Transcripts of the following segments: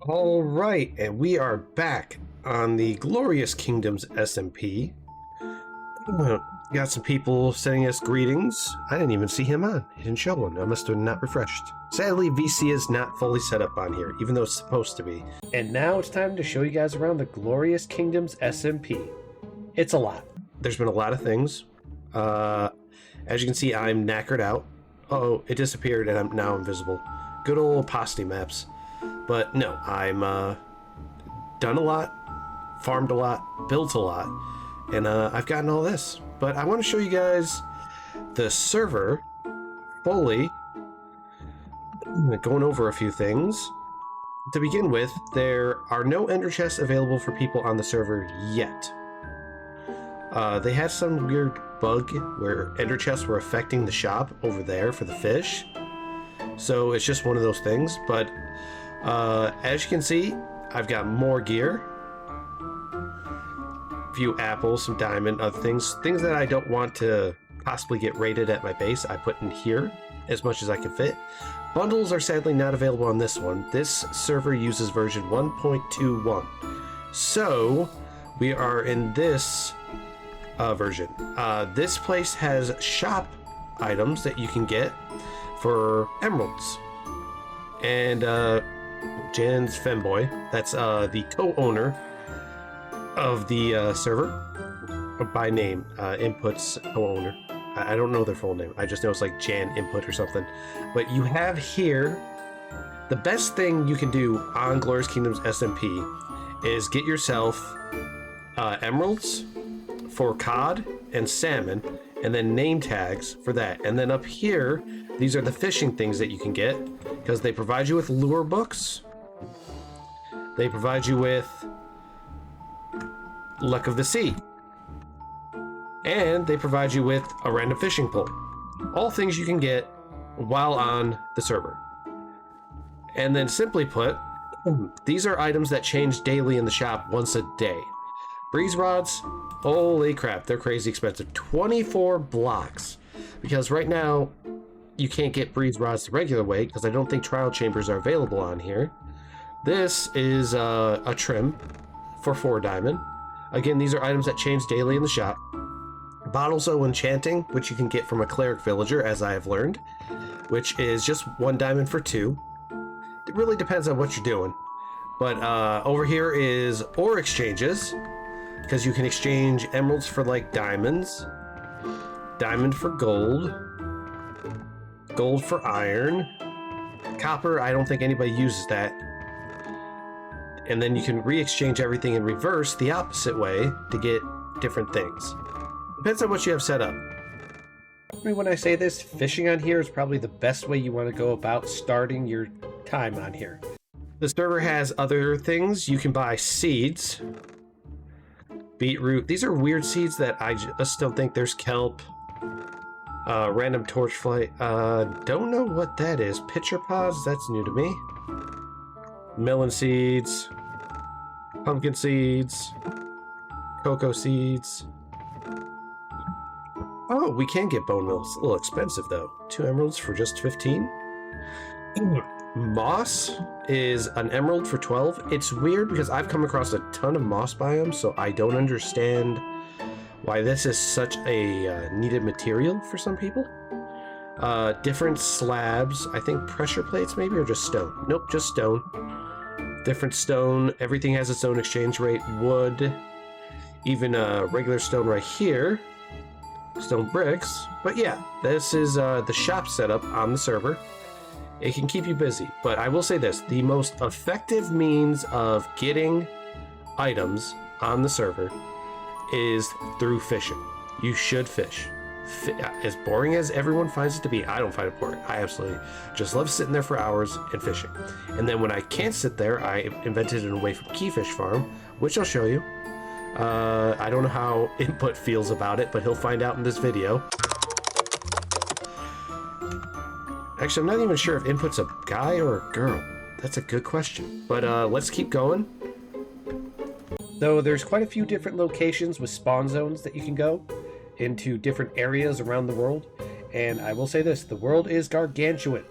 All right, and we are back on the Glorious Kingdoms SMP. Got some people sending us greetings. I didn't even see him on. He didn't show one. I must have not refreshed. Sadly, VC is not fully set up on here, even though it's supposed to be. And now it's time to show you guys around the Glorious Kingdoms SMP. It's a lot. There's been a lot of things. As you can see, I'm knackered out. Uh-oh, it disappeared and I'm now invisible. Good old opacity maps. But no, I'm done a lot, farmed a lot, built a lot, and I've gotten all this. But I want to show you guys the server fully, going over a few things. To begin with, there are no ender chests available for people on the server yet. They had some weird bug where ender chests were affecting the shop over there for the fish. So it's just one of those things, but as you can see, I've got more gear, a few apples, some diamond, other things that I don't want to possibly get raided at my base. I put in here as much as I can fit. Bundles are sadly not available on this one. This server uses version 1.21. So we are in this version. This place has shop items that you can get for emeralds. And Jan's femboy, that's the co-owner of the server by name, Input's co-owner. I don't know their full name. I just know it's like Jan Input or something. But you have here, the best thing you can do on Glorious Kingdoms SMP is get yourself emeralds for cod and salmon, and then name tags for that. And then up here, these are the fishing things that you can get, because they provide you with lure books. They provide you with luck of the sea. And they provide you with a random fishing pole. All things you can get while on the server. And then simply put, these are items that change daily in the shop once a day. Breeze rods, holy crap, they're crazy expensive. 24 blocks. Because right now, you can't get breeze rods the regular way, because I don't think trial chambers are available on here. This is a trim for 4 diamond. Again, these are items that change daily in the shop. Bottles of enchanting, which you can get from a cleric villager, as I have learned, which is just 1 diamond for 2. It really depends on what you're doing. But over here is ore exchanges, because you can exchange emeralds for like diamonds, diamond for gold, gold for iron, copper, I don't think anybody uses that. And then you can re-exchange everything in reverse the opposite way to get different things. Depends on what you have set up. When I say this, fishing on here is probably the best way you want to go about starting your time on here. The server has other things. You can buy seeds, beetroot. These are weird seeds that I just don't think. There's kelp, random torchlight. Don't know what that is. Pitcher pods, that's new to me. Melon seeds, pumpkin seeds, cocoa seeds. Oh, we can get bone meal. It's a little expensive though. 2 emeralds for just 15. Moss is an emerald for 12. It's weird because I've come across a ton of moss biomes, so I don't understand why this is such a needed material for some people. Different slabs, I think pressure plates maybe, or just stone. Nope, just stone. Different stone, everything has its own exchange rate. Wood, even regular stone right here. Stone bricks. But yeah, this is the shop setup on the server. It can keep you busy, but I will say this, the most effective means of getting items on the server is through fishing. You should fish. As boring as everyone finds it to be, I don't find it boring. I absolutely just love sitting there for hours and fishing. And then when I can't sit there, I invented an away from keyfish farm, which I'll show you. I don't know how Input feels about it, but he'll find out in this video. Actually, I'm not even sure if Input's a guy or a girl. That's a good question. But let's keep going. Though there's quite a few different locations with spawn zones that you can go into different areas around the world. And I will say this, the world is gargantuan.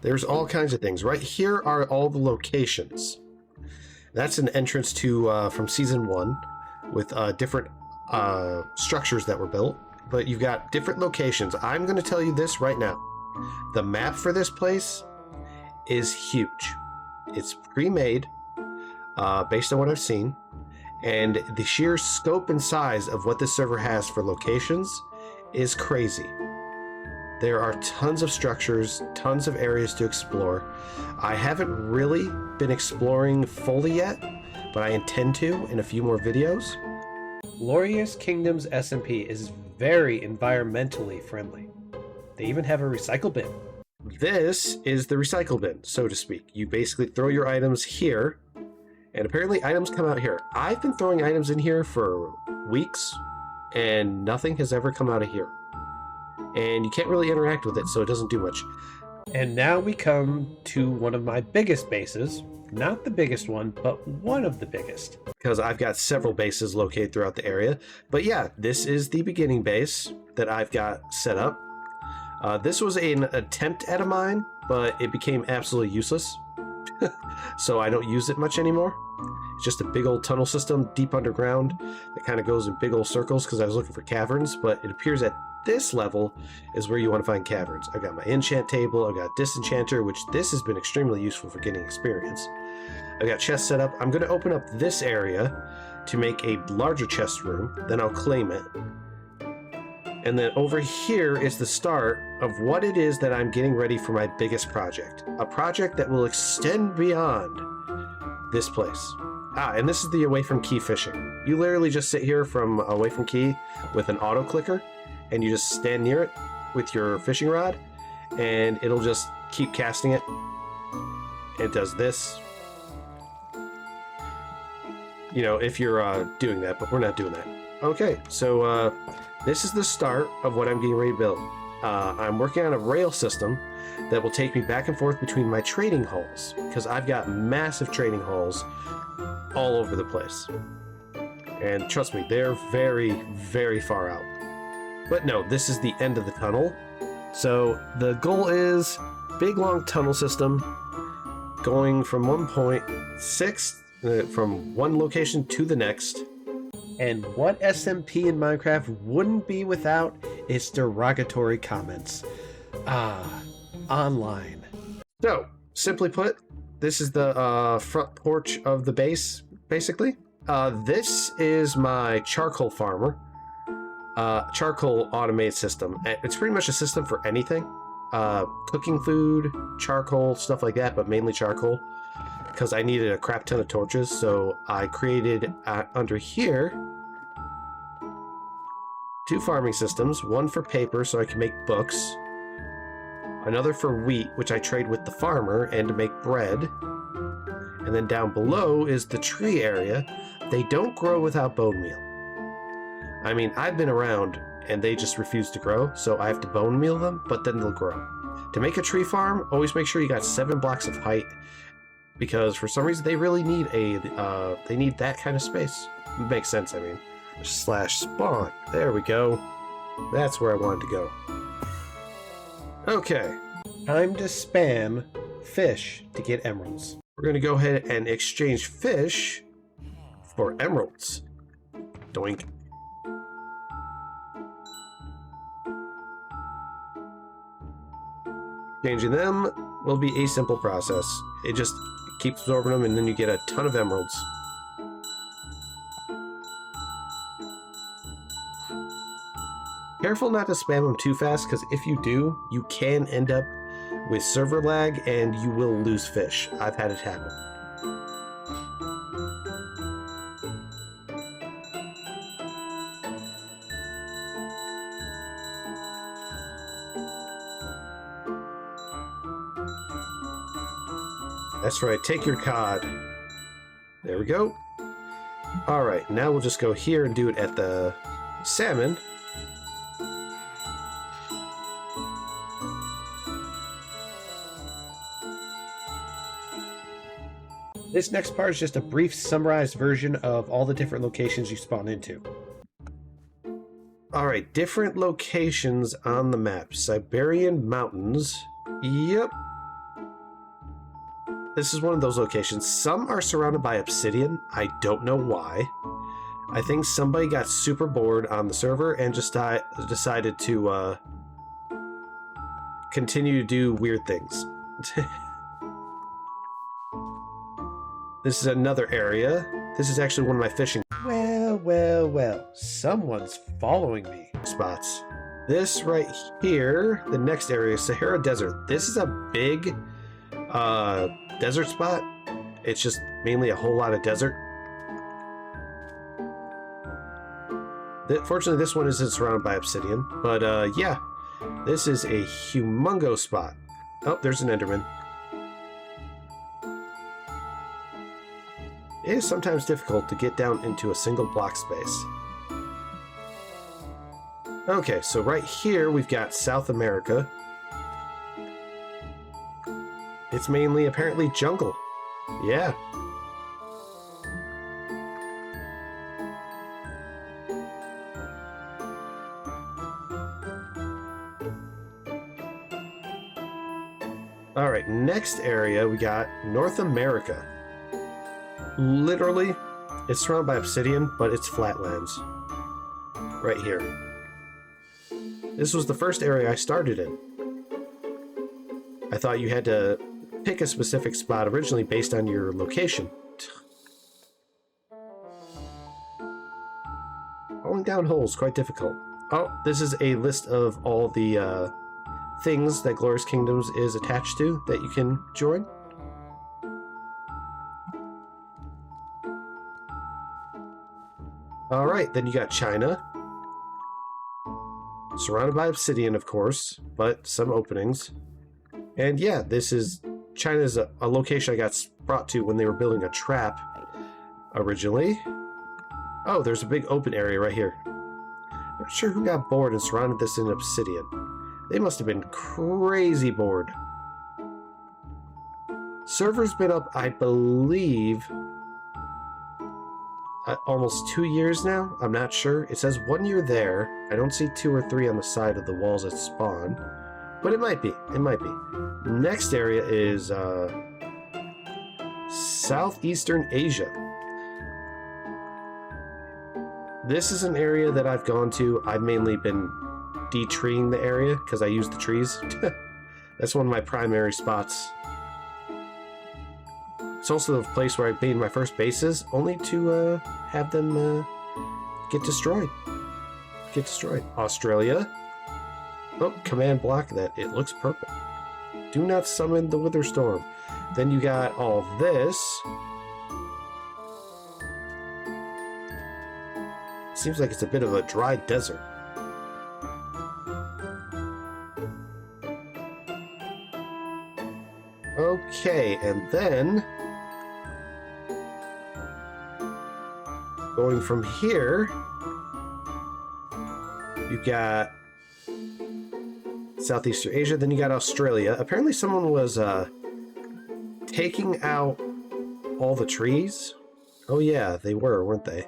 There's all kinds of things. Right here are all the locations. That's an entrance to from season 1 with different structures that were built. But you've got different locations. I'm going to tell you this right now. The map for this place is huge. It's pre-made based on what I've seen. And the sheer scope and size of what this server has for locations is crazy. There are tons of structures, tons of areas to explore. I haven't really been exploring fully yet, but I intend to in a few more videos. Glorious Kingdoms SMP is very environmentally friendly. They even have a recycle bin. This is the recycle bin, so to speak. You basically throw your items here, and apparently items come out here. I've been throwing items in here for weeks, and nothing has ever come out of here. And you can't really interact with it, so it doesn't do much. And now we come to one of my biggest bases. Not the biggest one, but one of the biggest. Because I've got several bases located throughout the area. But yeah, this is the beginning base that I've got set up. This was an attempt at a mine, but it became absolutely useless. So I don't use it much anymore. It's just a big old tunnel system deep underground that kind of goes in big old circles because I was looking for caverns, but it appears at this level is where you want to find caverns. I've got my enchant table, I've got disenchanter, which this has been extremely useful for getting experience. I've got chests set up. I'm going to open up this area to make a larger chest room, then I'll claim it. And then over here is the start of what it is that I'm getting ready for my biggest project. A project that will extend beyond this place. And this is the away from key fishing. You literally just sit here from away from key with an auto clicker, and you just stand near it with your fishing rod, and it'll just keep casting it. It does this. You know, if you're doing that, but we're not doing that. Okay, so this is the start of what I'm getting ready to build. I'm working on a rail system that will take me back and forth between my trading halls, because I've got massive trading halls all over the place. And trust me, they're very, very far out. But no, this is the end of the tunnel. So the goal is big long tunnel system going from 1.6 from one location to the next. And what SMP in Minecraft wouldn't be without its derogatory comments. Online. So, simply put, this is the front porch of the base, basically. This is my charcoal farmer. Charcoal automated system. It's pretty much a system for anything. Cooking food, charcoal, stuff like that, but mainly charcoal. Because I needed a crap ton of torches, so I created under here 2 farming systems. One for paper, so I can make books. Another for wheat, which I trade with the farmer and to make bread. And then down below is the tree area. They don't grow without bone meal. I mean, I've been around and they just refuse to grow, so I have to bone meal them, but then they'll grow. To make a tree farm, always make sure you got 7 blocks of height, because for some reason they really need they need that kind of space. It makes sense, I mean. /spawn. There we go. That's where I wanted to go. Okay. Time to spam fish to get emeralds. We're going to go ahead and exchange fish for emeralds. Doink. Changing them will be a simple process. It just keeps absorbing them, and then you get a ton of emeralds. Careful not to spam them too fast, because if you do, you can end up with server lag and you will lose fish. I've had it happen. That's right, take your cod. There we go. Alright, now we'll just go here and do it at the salmon. This next part is just a brief summarized version of all the different locations you spawn into. Alright, different locations on the map. Siberian Mountains. Yep. this is one of those locations. Some are surrounded by obsidian. I don't know why. I think somebody got super bored on the server and just decided to continue to do weird things. This is another area. This is actually one of my fishing. Well. Someone's following me. Spots. This right here, the next area, Sahara Desert. This is a big desert spot. It's just mainly a whole lot of desert. Fortunately, this one isn't surrounded by obsidian, but yeah, this is a humongo spot. Oh, there's an Enderman. It is sometimes difficult to get down into a single block space. Okay, so right here we've got South America. It's mainly apparently jungle. Yeah. All right, next area we got North America. Literally, it's surrounded by obsidian, but it's flatlands. Right here. This was the first area I started in. I thought you had to pick a specific spot originally based on your location. Falling down holes, quite difficult. Oh, this is a list of all the things that Glorious Kingdoms is attached to that you can join. Alright, then you got China. Surrounded by obsidian, of course, but some openings. And yeah, this is... China's a location I got brought to when they were building a trap originally. Oh, there's a big open area right here. Not sure who got bored and surrounded this in obsidian. They must have been crazy bored. Server's been up, I believe... almost 2 years now? I'm not sure. It says 1 year there. I don't see 2 or 3 on the side of the walls at spawn. But it might be. It might be. Next area is Southeastern Asia. This is an area that I've gone to. I've mainly been de-treeing the area because I use the trees. That's one of my primary spots. It's also the place where I made my first bases, only to have them get destroyed. Australia. Oh, command block that. It looks purple. Do not summon the Wither Storm. Then you got all this. Seems like it's a bit of a dry desert. Okay, and then... going from here, you got Southeastern Asia, then you got Australia. Apparently someone was taking out all the trees. Oh yeah, they were, weren't they?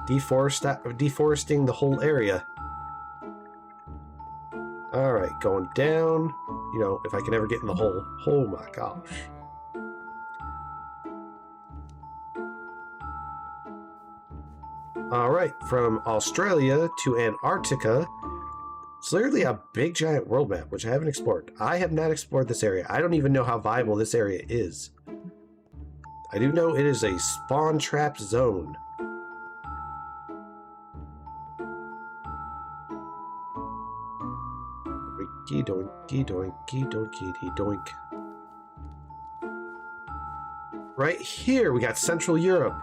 Deforesting the whole area. Alright, going down. You know, if I can ever get in the hole. Oh my gosh. Alright, from Australia to Antarctica. It's literally a big giant world map, which I haven't explored. I have not explored this area. I don't even know how viable this area is. I do know it is a spawn trap zone. Doinky doinky doinky doinky doink. Right here, we got Central Europe.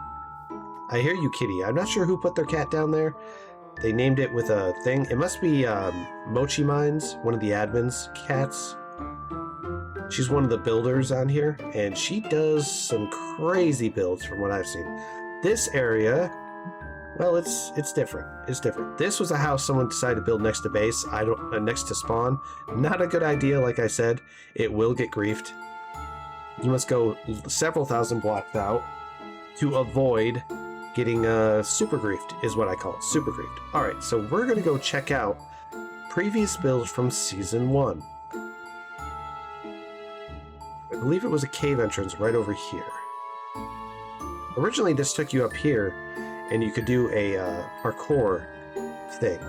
I hear you, kitty. I'm not sure who put their cat down there. They named it with a thing. It must be Mochi Mines, one of the admins' cats. She's one of the builders on here, and she does some crazy builds from what I've seen. This area, well, it's different. It's different. This was a house someone decided to build next to base. Next to spawn. Not a good idea, like I said. It will get griefed. You must go several thousand blocks out to avoid getting super griefed, is what I call it. Super griefed. Alright, so we're going to go check out previous builds from Season 1. I believe it was a cave entrance right over here. Originally, this took you up here, and you could do a parkour thing.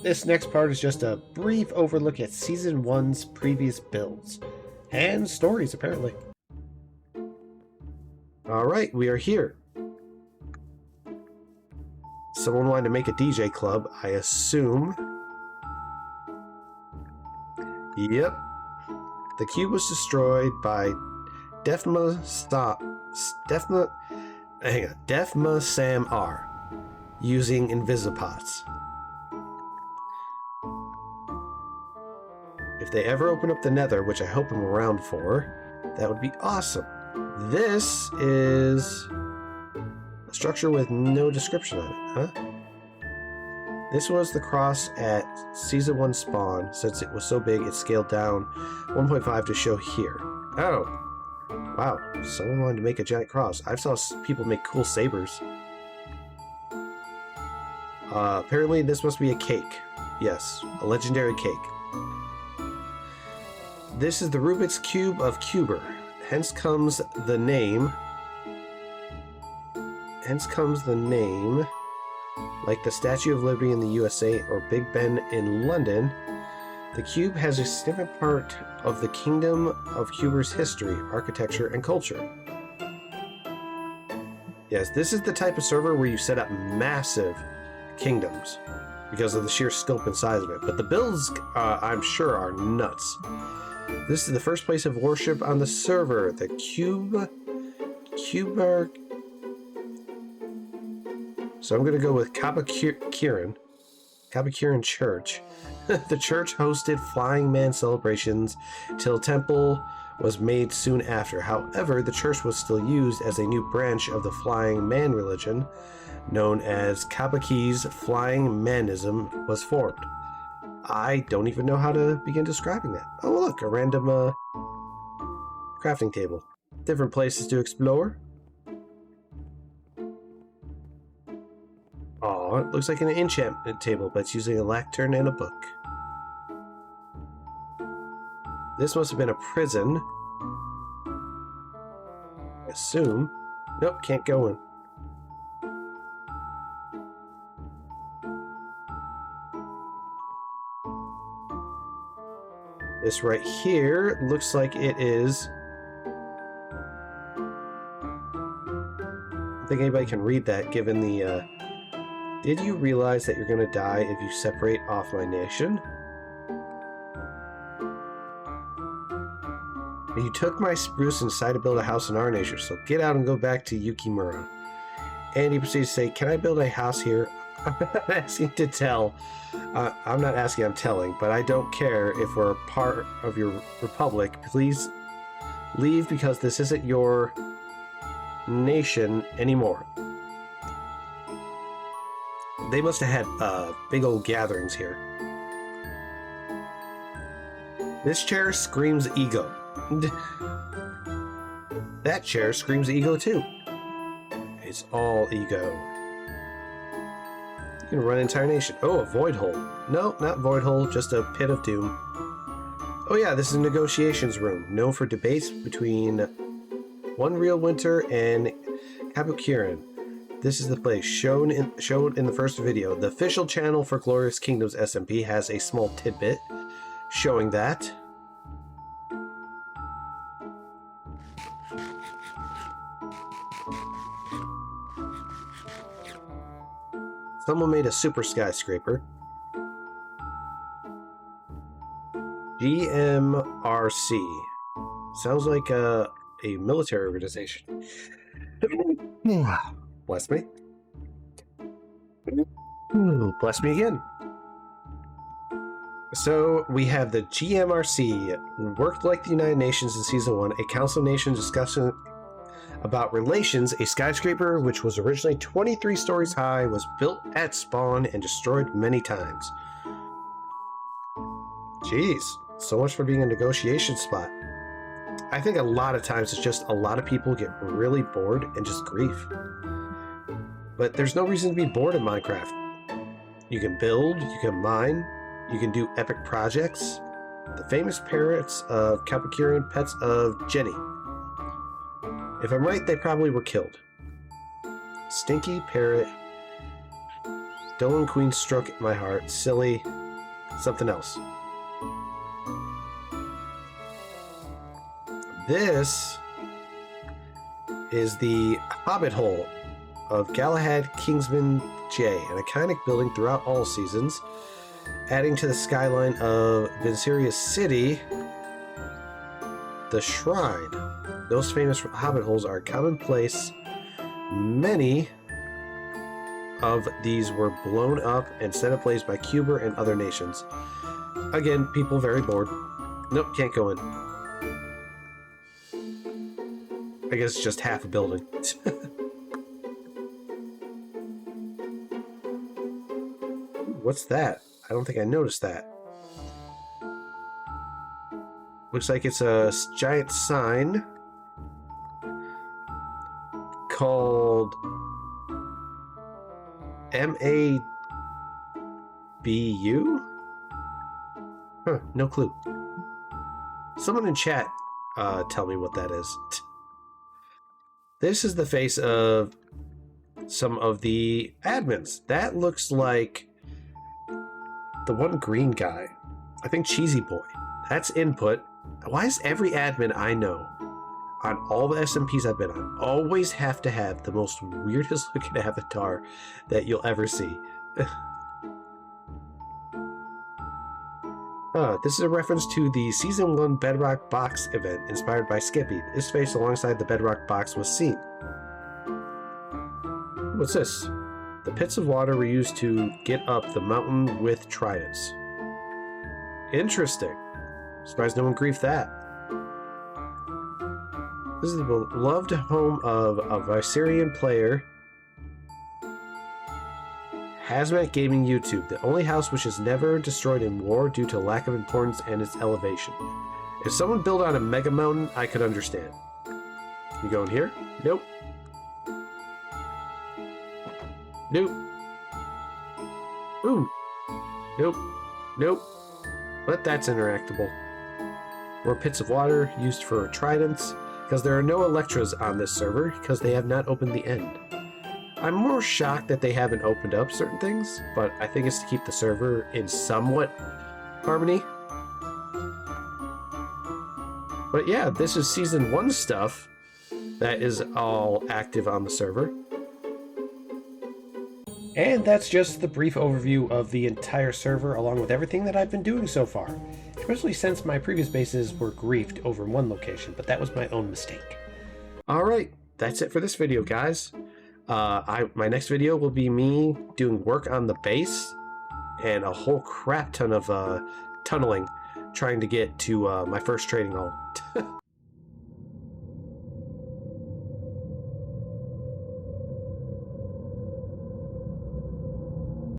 This next part is just a brief overlook at Season 1's previous builds. And stories, apparently. Alright, we are here. Someone wanted to make a DJ club, I assume. Yep. The cube was destroyed by Defma Sam R using Invisipots. If they ever open up the Nether, which I hope I'm around for, that would be awesome. This is a structure with no description on it, huh? This was the cross at Season 1 spawn. Since it was so big, it scaled down 1.5 to show here. Oh. Wow. Someone wanted to make a giant cross. I've saw people make cool sabers. Apparently this must be a cake. Yes, a legendary cake. This is the Rubik's Cube of Cuber. Hence comes the name. Like the Statue of Liberty in the USA or Big Ben in London, the cube has a significant part of the Kingdom of Cuber's history, architecture, and culture. Yes, this is the type of server where you set up massive kingdoms because of the sheer scope and size of it. But the builds, I'm sure, are nuts. This is the first place of worship on the server, the Cuber. So I'm going to go with Kabakiran Church. The church hosted flying man celebrations till temple was made soon after. However, the church was still used as a new branch of the flying man religion, known as Kabaki's flying manism was formed. I don't even know how to begin describing that. Oh look, a random crafting table. Different places to explore. Oh, it looks like an enchantment table, but it's using a lectern and a book. This must have been a prison. I assume. Nope, can't go in. This right here looks like it is... I don't think anybody can read that given the... Did you realize that you're going to die if you separate off my nation? You took my spruce and decided to build a house in our nation, so get out and go back to Yukimura. And he proceeds to say, can I build a house here? I'm not asking to tell. I'm not asking, I'm telling, but I don't care if we're a part of your republic. Please leave because this isn't your nation anymore. They must have had big old gatherings here. This chair screams ego. That chair screams ego too. It's all ego. You can run an entire nation. Oh, a void hole. No, not void hole, just a pit of doom. Oh yeah, this is a negotiations room, known for debates between One Real Winter and Kabukiran. This is the place shown in the first video. The official channel for Glorious Kingdoms SMP has a small tidbit showing that. Someone made a super skyscraper. GMRC. Sounds like a military organization. Bless me. Bless me again. So we have the GMRC, worked like the United Nations in Season 1, a council of nations discussing about relations. A skyscraper, which was originally 23 stories high, was built at spawn and destroyed many times. Jeez, so much for being a negotiation spot. I think a lot of times it's just a lot of people get really bored and just grief. But there's no reason to be bored in Minecraft. You can build, you can mine, you can do epic projects. The famous parrots of Capicurian, pets of Jenny. If I'm right, they probably were killed. Stinky parrot. Dolan Queen struck my heart. Silly. Something else. This is the Hobbit Hole of Galahad Kingsman J, an iconic building throughout all seasons, adding to the skyline of Vinceria's city. The Shrine. Those famous Hobbit holes are commonplace. Many of these were blown up and set ablaze by Cuber and other nations. Again, people very bored. Nope, can't go in. I guess it's just half a building. What's that? I don't think I noticed that. Looks like it's a giant sign called MABU? Huh, no clue. Someone in chat tell me what that is. This is the face of some of the admins. That looks like the one green guy. I think Cheesy Boy. That's input. Why is every admin I know on all the SMPs I've been on always have to have the most weirdest looking avatar that you'll ever see? This is a reference to the Season 1 Bedrock Box event inspired by Skippy. This face alongside the Bedrock Box was seen. What's this? The pits of water were used to get up the mountain with tridents. Interesting. Surprised no one griefed that. This is the beloved home of a Viserian player. Hazmat Gaming YouTube, the only house which is never destroyed in war due to lack of importance and its elevation. If someone built on a mega mountain, I could understand. You going here? Nope. Nope. Ooh. Nope. Nope. But that's interactable. More pits of water used for tridents, because there are no Electras on this server, because they have not opened the end. I'm more shocked that they haven't opened up certain things, but I think it's to keep the server in somewhat harmony. But yeah, this is Season 1 stuff that is all active on the server. And that's just the brief overview of the entire server, along with everything that I've been doing so far. Especially since my previous bases were griefed over in one location, but that was my own mistake. Alright, that's it for this video, guys. My next video will be me doing work on the base and a whole crap ton of tunneling, trying to get to my first trading hall.